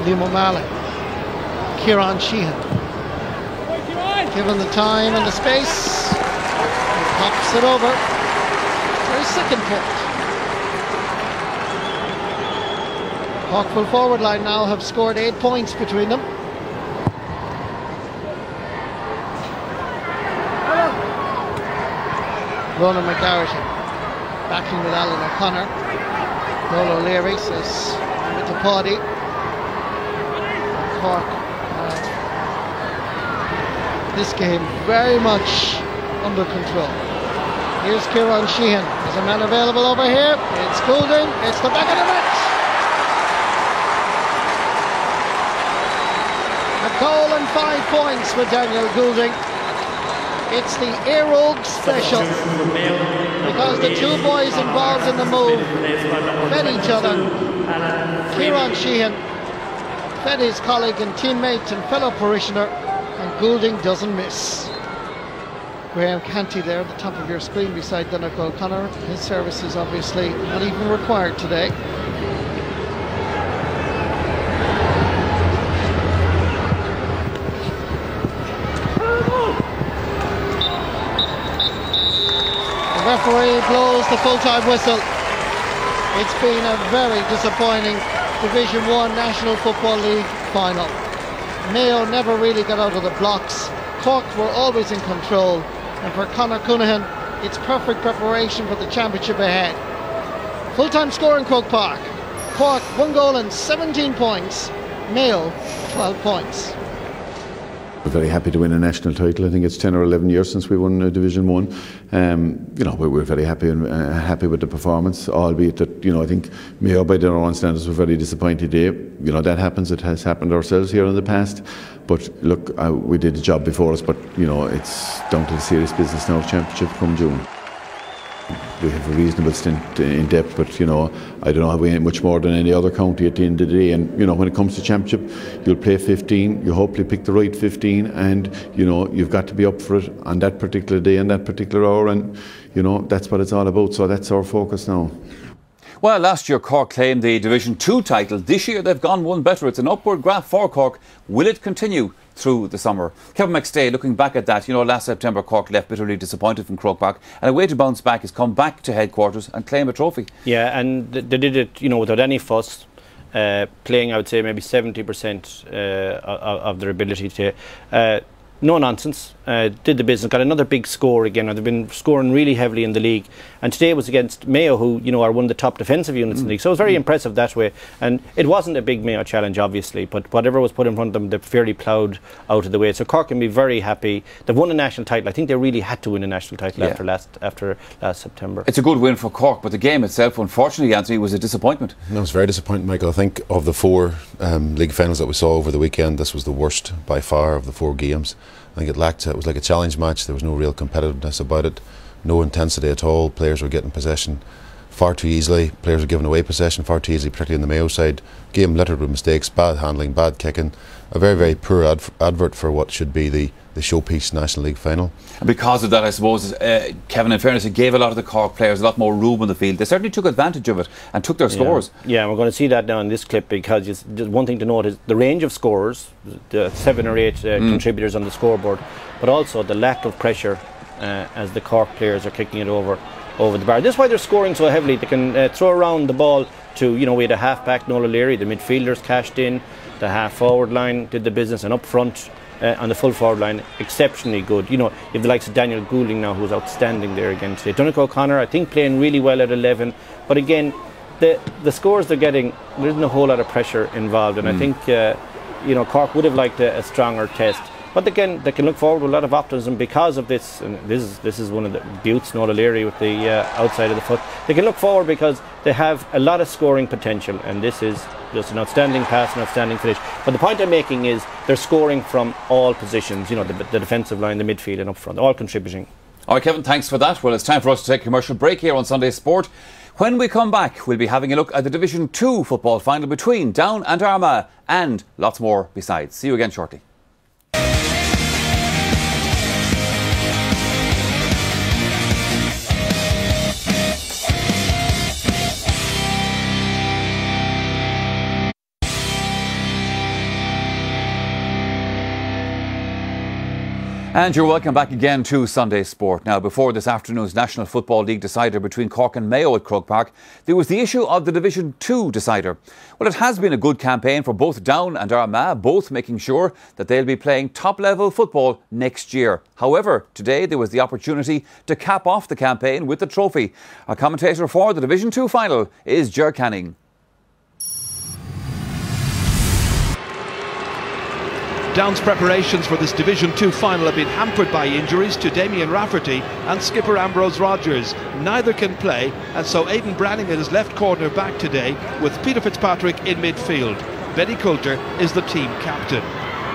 Liam O'Malley, Kieran Sheehan. Given the time and the space, he pops it over for his second point. Cork full forward line now have scored 8 points between them. Ronan McGarrity backing with Alan O'Connor. Noel O'Leary says with the party. Cork this game very much under control. Here's Kieran Sheehan. There's a man available over here. It's Goulding. It's the back of the net. A goal and 5 points for Daniel Goulding. It's the Éireog special because the two boys involved in the move fed each other. Kieran Sheehan fed his colleague and teammate and fellow parishioner, and Goulding doesn't miss. Graham Canty there at the top of your screen beside Donnacha O'Connor. His service is obviously not even required today. The referee blows the full-time whistle. It's been a very disappointing Division 1 National Football League final. Mayo never really got out of the blocks. Cork were always in control, and for Conor Coonahan it's perfect preparation for the championship ahead. Full-time score in Croke Park. Cork 1 goal and 17 points. Mayo 12 points. We're very happy to win a national title. I think it's 10 or 11 years since we won Division 1. You know, we're very happy and happy with the performance, albeit that, you know, I think Mayo by their own standards were very disappointed today. You know, that happens. It has happened ourselves here in the past. But look, we did the job before us, but, you know, it's down to the serious business now, championship come June. We have a reasonable stint in depth, but, you know, I don't know how we ain't much more than any other county at the end of the day. And, you know, when it comes to championship, you'll play 15, you hopefully pick the right 15, and, you know, you've got to be up for it on that particular day and that particular hour, and, you know, that's what it's all about. So that's our focus now. Well, last year Cork claimed the Division 2 title. This year they've gone one better. It's an upward graph for Cork. Will it continue through the summer? Kevin McStay, looking back at that, you know, last September Cork left bitterly disappointed from Croke Park, and a way to bounce back is come back to headquarters and claim a trophy. Yeah, and they did it, you know, without any fuss, playing, I would say, maybe 70% of their ability to. No nonsense, did the business, got another big score again. They've been scoring really heavily in the league, and today was against Mayo, who, you know, are one of the top defensive units in the league, so it was very impressive that way. And it wasn't a big Mayo challenge, obviously, but whatever was put in front of them, they fairly ploughed out of the way. So Cork can be very happy. They've won a national title. I think they really had to win a national title after last September. It's a good win for Cork, but the game itself, unfortunately, Anthony, was a disappointment. No, it was very disappointing, Michael. I think of the 4 league finals that we saw over the weekend, this was the worst by far of the 4 games. I think it was like a challenge match. There was no real competitiveness about it, no intensity at all. Players were getting possession far too easily. Players were giving away possession far too easily, particularly on the Mayo side. Game littered with mistakes, bad handling, bad kicking. A very, very poor advert for what should be the showpiece National League final. And because of that, I suppose, Kevin, in fairness, it gave a lot of the Cork players a lot more room on the field. They certainly took advantage of it and took their scores. Yeah, we're going to see that now in this clip, because just one thing to note is the range of scorers, the 7 or 8 contributors on the scoreboard, but also the lack of pressure as the Cork players are kicking it over the bar. This is why they're scoring so heavily. They can throw around the ball to, you know, we had a half-back, Noel O'Leary, the midfielders cashed in, the half-forward line did the business, and up front on the full forward line, exceptionally good. You know, you have the likes of Daniel Goulding now, who's outstanding there again today. Donnacha O'Connor, I think, playing really well at 11, but again, the scores they're getting, there isn't a whole lot of pressure involved, and I think, you know, Cork would have liked a stronger test. But again, they can look forward with a lot of optimism because of this, and this is one of the beauties, Noel O'Leary with the outside of the foot. They can look forward because they have a lot of scoring potential, and this is just an outstanding pass, an outstanding finish. But the point I'm making is they're scoring from all positions, you know, the defensive line, the midfield and up front, all contributing. All right, Kevin, thanks for that. Well, it's time for us to take a commercial break here on Sunday Sport. When we come back, we'll be having a look at the Division 2 football final between Down and Armagh, and lots more besides. See you again shortly. And you're welcome back again to Sunday Sport. Now, before this afternoon's National Football League decider between Cork and Mayo at Croke Park, there was the issue of the Division 2 decider. Well, it has been a good campaign for both Down and Armagh, both making sure that they'll be playing top-level football next year. However, today there was the opportunity to cap off the campaign with the trophy. Our commentator for the Division 2 final is Ger Canning. Down's preparations for this Division 2 final have been hampered by injuries to Damien Rafferty and skipper Ambrose Rogers. Neither can play, and so Aidan Brannigan is left corner back today with Peter Fitzpatrick in midfield. Benny Coulter is the team captain.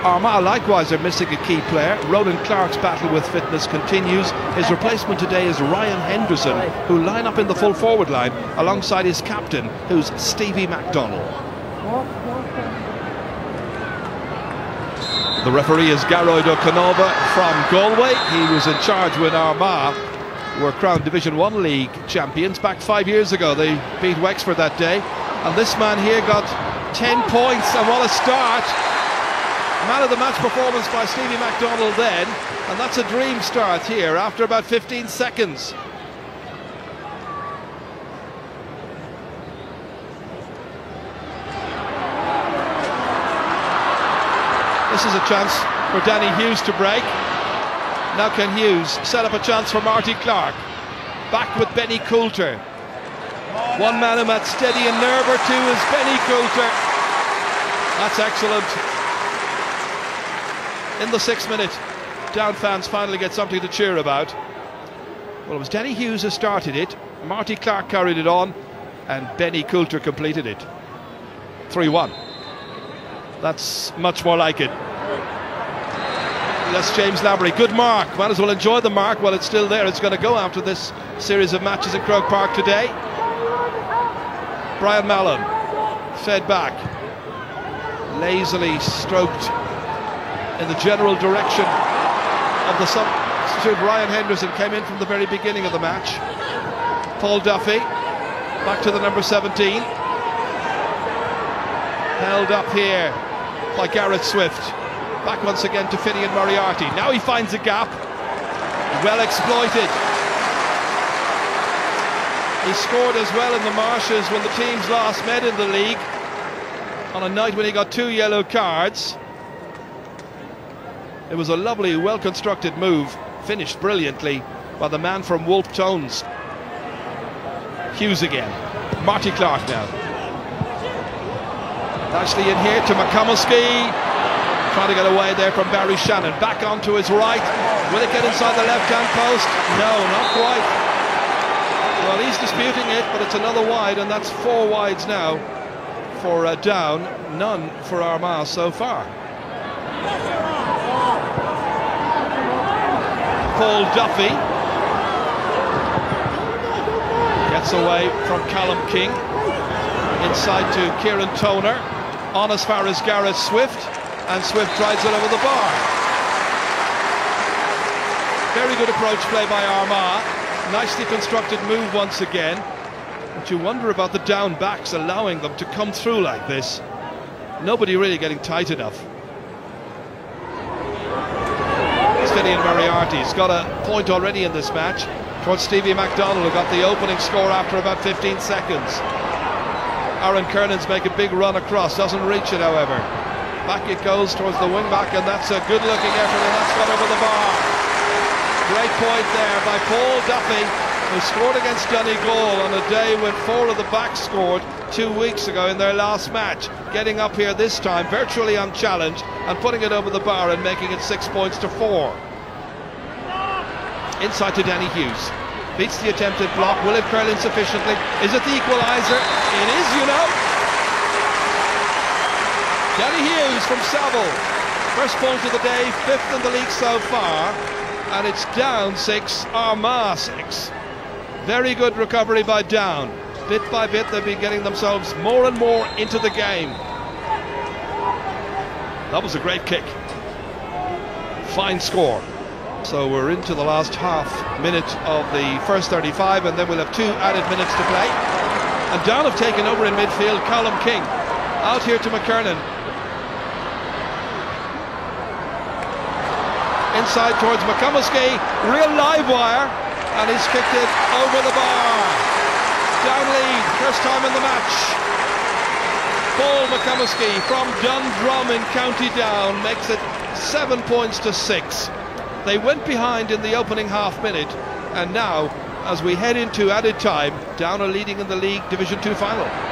Armagh likewise are missing a key player. Ronan Clark's battle with fitness continues. His replacement today is Ryan Henderson, who line up in the full forward line alongside his captain, who's Stevie MacDonald. The referee is Garoid O'Canova from Galway. He was in charge when Armagh were crowned Division 1 League champions back 5 years ago. They beat Wexford that day. And this man here got 10 points, and what a start. Man of the match performance by Stevie MacDonald then. And that's a dream start here after about 15 seconds. This is a chance for Danny Hughes to break. Now can Hughes set up a chance for Marty Clark. Back with Benny Coulter. One man in that steady and nerve, two is Benny Coulter. That's excellent. In the 6th minute, Down fans finally get something to cheer about. Well, it was Danny Hughes who started it. Marty Clark carried it on, and Benny Coulter completed it. 3-1. That's much more like it. That's James Lavery. Good mark. Might as well enjoy the mark while it's still there. It's going to go after this series of matches at Croke Park today. Brian Mallon fed back, lazily stroked in the general direction of the substitute. Ryan Henderson came in from the very beginning of the match. Paul Duffy back to the number 17. Held up here by Gareth Swift. Back once again to Finian Moriarty. Now he finds a gap. Well exploited. He scored as well in the Marshes when the teams last met in the league, on a night when he got 2 yellow cards. It was a lovely, well-constructed move, finished brilliantly by the man from Wolfe Tones. Hughes again. Marty Clark now. Actually in here to McComiskey. Trying to get away there from Barry Shannon. Back onto his right. Will it get inside the left-hand post? No, not quite. Well, he's disputing it, but it's another wide, and that's 4 wides now for Down. None for Armagh so far. Paul Duffy gets away from Callum King. Inside to Kieran Toner. On as far as Gareth Swift. And Swift drives it over the bar. Very good approach play by Armagh. Nicely constructed move once again. But you wonder about the Down backs allowing them to come through like this. Nobody really getting tight enough. Finian Moriarty's got a point already in this match towards Stevie MacDonald, who got the opening score after about 15 seconds. Aaron Kernan's make a big run across, doesn't reach it however. Back it goes towards the wing back, and that's a good looking effort, and that's got over the bar. Great point there by Paul Duffy, who scored against Donegal on a day when 4 of the backs scored 2 weeks ago in their last match. Getting up here this time virtually unchallenged and putting it over the bar and making it 6 points to 4. Inside to Danny Hughes. Beats the attempted block. Will it curl insufficiently? Is it the equaliser? It is, you know. Danny Hughes from Saville. First point of the day, 5th in the league so far. And it's Down 6, Armagh 6. Very good recovery by Down. Bit by bit they've been getting themselves more and more into the game. That was a great kick. Fine score. So we're into the last half minute of the first 35, and then we'll have 2 added minutes to play. And Down have taken over in midfield. Callum King out here to McKernan. inside towards McComiskey, real live wire, and he's kicked it over the bar. Down lead, first time in the match. Paul McComiskey from Dundrum in County Down makes it 7 points to 6. They went behind in the opening half minute, and now, as we head into added time, Down are leading in the League Division 2 final.